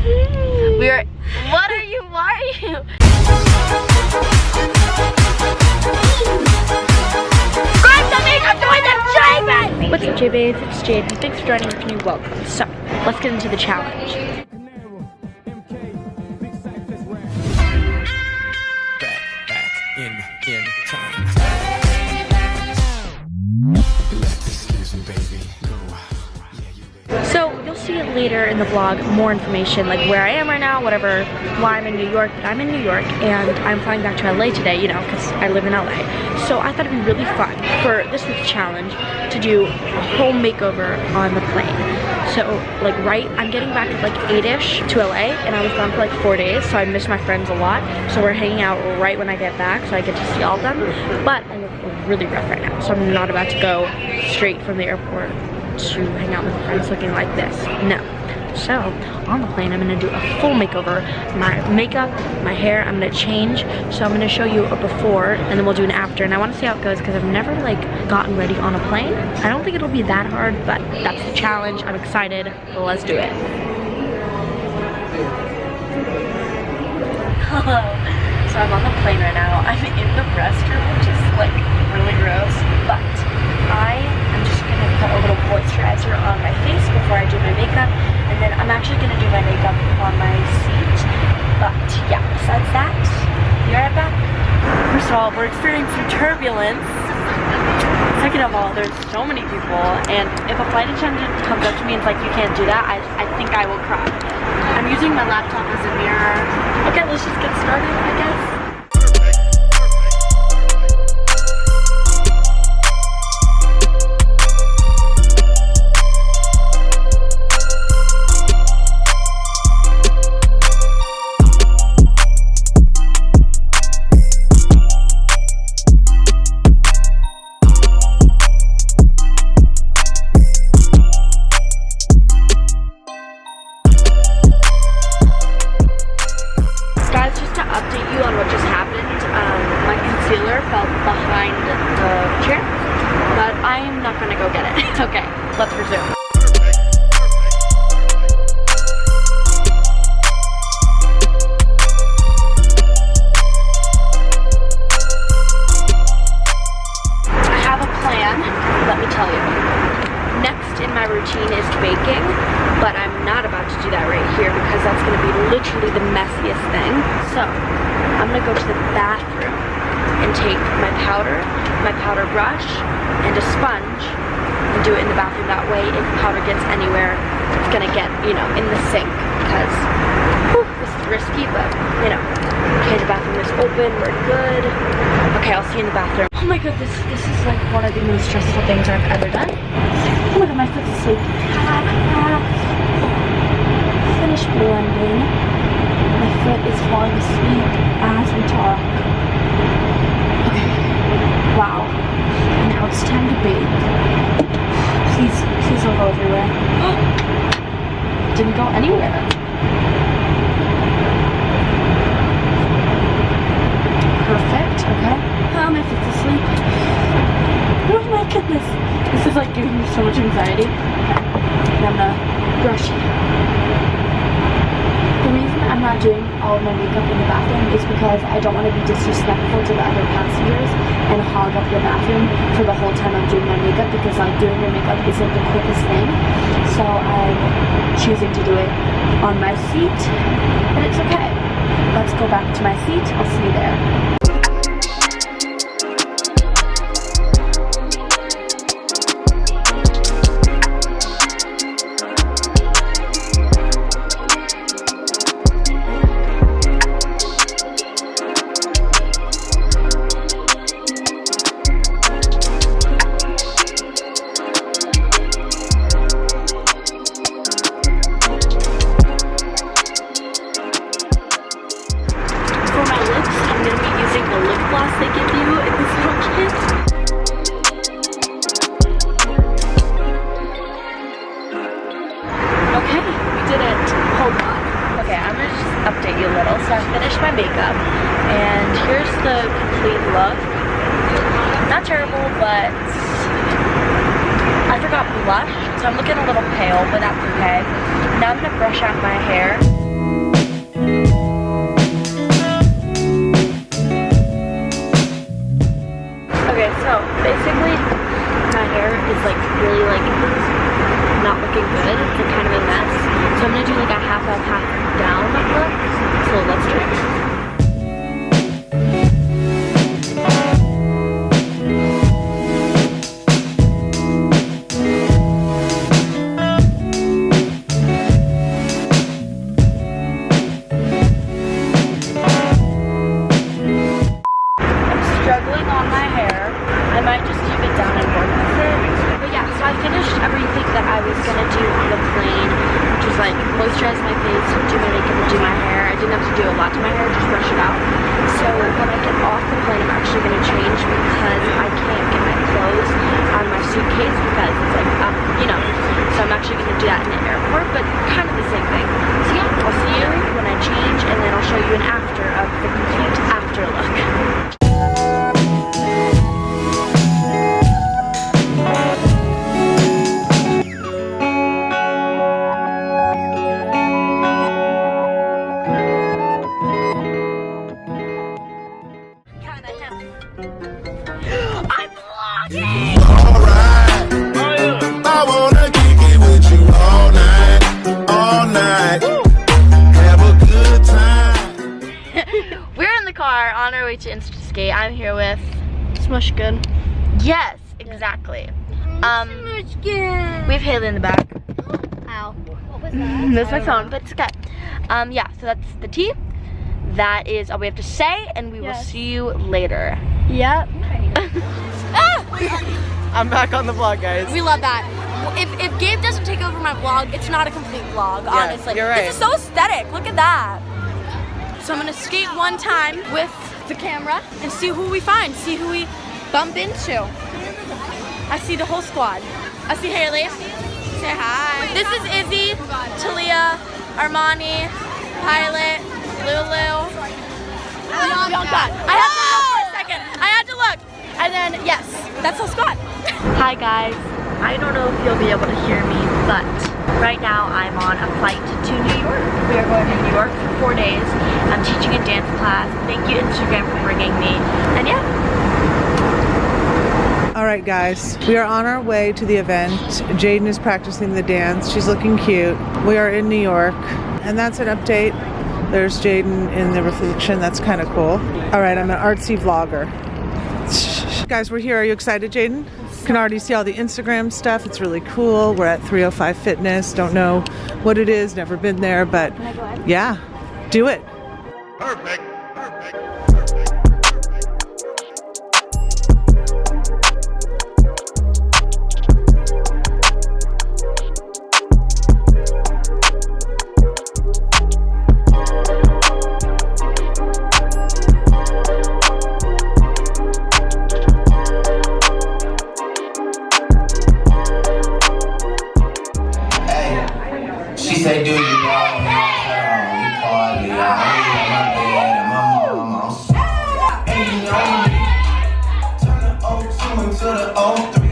We are. What are you? Why are you? Grab the makeup doing the J-Babe! What's up, J-Babes? It's Jayden. Thanks for joining us and you're welcome. So, let's get into the challenge. Back in time. So you'll see it later in the vlog, more information like where I am right now, whatever, why I'm in New York. But I'm in New York and I'm flying back to LA today, you know, because I live in LA. So I thought it'd be really fun for this week's challenge to do a whole makeover on the plane. So like I'm getting back at like 8-ish to LA and I was gone for like 4 days, so I miss my friends a lot. So we're hanging out right when I get back so I get to see all of them. But I look really rough right now, so I'm not about to go straight from the airport to hang out with friends looking like this. No. So on the plane I'm gonna do a full makeover. My makeup, my hair, I'm gonna change. So I'm gonna show you a before and then we'll do an after. And I wanna see how it goes because I've never like gotten ready on a plane. I don't think it'll be that hard, but that's the challenge. I'm excited. Let's do it. Hello. So I'm on the plane right now. I'm in the restroom, which is like really gross, but I am just gonna put a little moisturizer on my face before I do my makeup, and then I'm actually gonna do my makeup on my seat. But yeah, besides that, be right back. First of all, we're experiencing turbulence. Second of all, there's so many people, and if a flight attendant comes up to me and is like, you can't do that, I think I will cry. I'm using my laptop as a mirror. Okay, let's just get started, I guess. Behind the chair, but I'm not gonna go get it. Okay, let's resume. I have a plan, let me tell you. Next in my routine is baking, but I'm not about to do that right here because that's gonna be literally the messiest thing. So, I'm gonna go to the bathroom and take my powder brush, and a sponge, and do it in the bathroom. That way, if powder gets anywhere, it's gonna get, you know, in the sink, because this is risky, but, you know. Okay, the bathroom is open, we're good. Okay, I'll see you in the bathroom. Oh my god, this is like one of the most stressful things I've ever done. Oh my god, my foot's asleep. Finish blending. My foot is falling asleep as we talk. Wow. Now it's time to bake. Please don't go everywhere. Didn't go anywhere. Perfect, okay. Oh, my foot's asleep. Oh my goodness. This is like giving me so much anxiety. And I'm gonna brush it. The reason I'm not doing all of my makeup in the bathroom is because I don't want to be disrespectful to the other passengers and hog up the bathroom for the whole time I'm doing my makeup, because like doing your makeup isn't the quickest thing. So I'm choosing to do it on my seat, and it's okay. Let's go back to my seat. I'll see you there. update you a little. So I finished my makeup, and here's the complete look. Not terrible, but I forgot blush, so I'm looking a little pale, but that's okay. Now I'm gonna brush out my hair. half up, half down look. So let's do it. Struggling on my hair. I might just leave it down and work with it. But yeah, so I finished everything that I was gonna do on the plane, which was like moisturize my face, do my makeup, and do my hair. I didn't have to do a lot to my hair, just brush it out. So when I get off the plane, I'm actually gonna change because I can't get my clothes out of my suitcase because it's like up, you know. So I'm actually gonna do that in the airport, but kind of the same thing. So yeah, I'll see you when I change, and then I'll show you an after of the complete after look. On our way to Insta-skate. I'm here with Smushkin. Yes, exactly. Smushkin. We have Haley in the back. Ow. What was that? That's my phone, but it's okay. Yeah, so that's the tea. That is all we have to say, and we will see you later. Yep. I'm back on the vlog, guys. We love that. If Gabe doesn't take over my vlog, it's not a complete vlog, honestly. You're right. This is so aesthetic. Look at that. So I'm gonna skate one time with the camera and see who we find, see who we bump into. I see the whole squad. I see Haley. Say hi. This is Izzy, Talia, Armani, Pilot, Lulu. Bianca. I had to look for a second. I had to look. And then, yes, that's the squad. Hi guys. I don't know if you'll be able to hear me, but right now I'm on a flight to New York. We are going to New York for 4 days. I'm teaching a dance class. Thank you Instagram for bringing me. And yeah. All right guys, we are on our way to the event. Jayden is practicing the dance. She's looking cute. We are in New York, and that's an update. There's Jayden in the reflection. That's kind of cool. All right, I'm an artsy vlogger. Guys, we're here. Are you excited, Jayden? You can already see all the Instagram stuff. It's really cool. We're at 305 Fitness. Don't know what it is. Never been there, but yeah, do it. Perfect. She said, do you know me? We party out here in my bed and my mama. And you know me. Turn the 02 into the 03.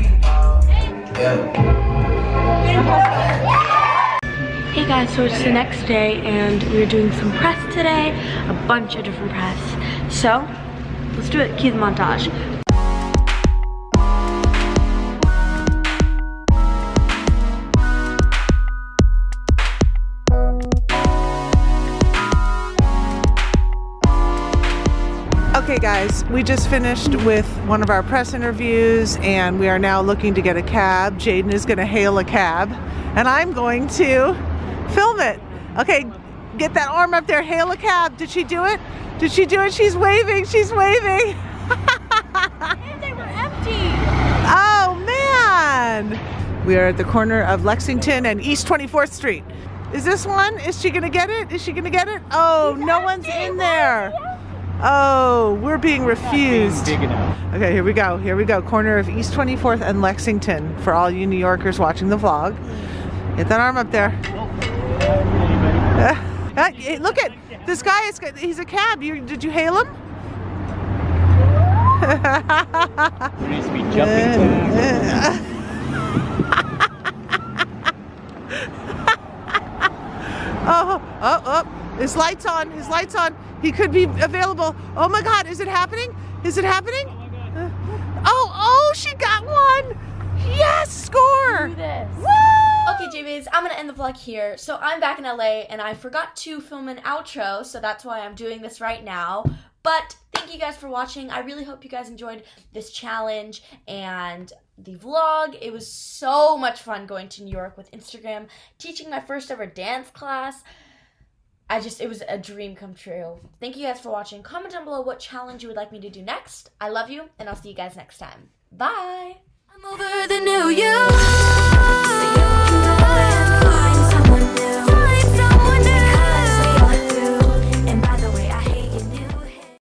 Hey guys, so it's the next day and we're doing some press today. A bunch of different press. So, let's do it. Cue the montage. Okay guys, we just finished with one of our press interviews and we are now looking to get a cab. Jayden is going to hail a cab and I'm going to film it. Okay, get that arm up there, hail a cab. Did she do it? Did she do it? She's waving, she's waving. And they were empty. Oh man! We are at the corner of Lexington and East 24th Street. Is this one? Is she going to get it? Is she going to get it? Oh, no one's in there. Oh, we're being refused. Big enough. Okay, here we go. Here we go. Corner of East 24th and Lexington for all you New Yorkers watching the vlog. Get that arm up there. Hey, look at this guy. He's a cab. Did you hail him? There needs to be jumping jacks. Oh. His light's on. His light's on. He could be available. Oh my God, is it happening? Is it happening? Oh, she got one. Yes, score. Do this. Woo! Okay, JB, anyways, I'm gonna end the vlog here. So I'm back in LA and I forgot to film an outro, so that's why I'm doing this right now. But thank you guys for watching. I really hope you guys enjoyed this challenge and the vlog. It was so much fun going to New York with Instagram, teaching my first ever dance class. It was a dream come true. Thank you guys for watching. Comment down below what challenge you would like me to do next. I love you, and I'll see you guys next time. Bye! I'm over the new you.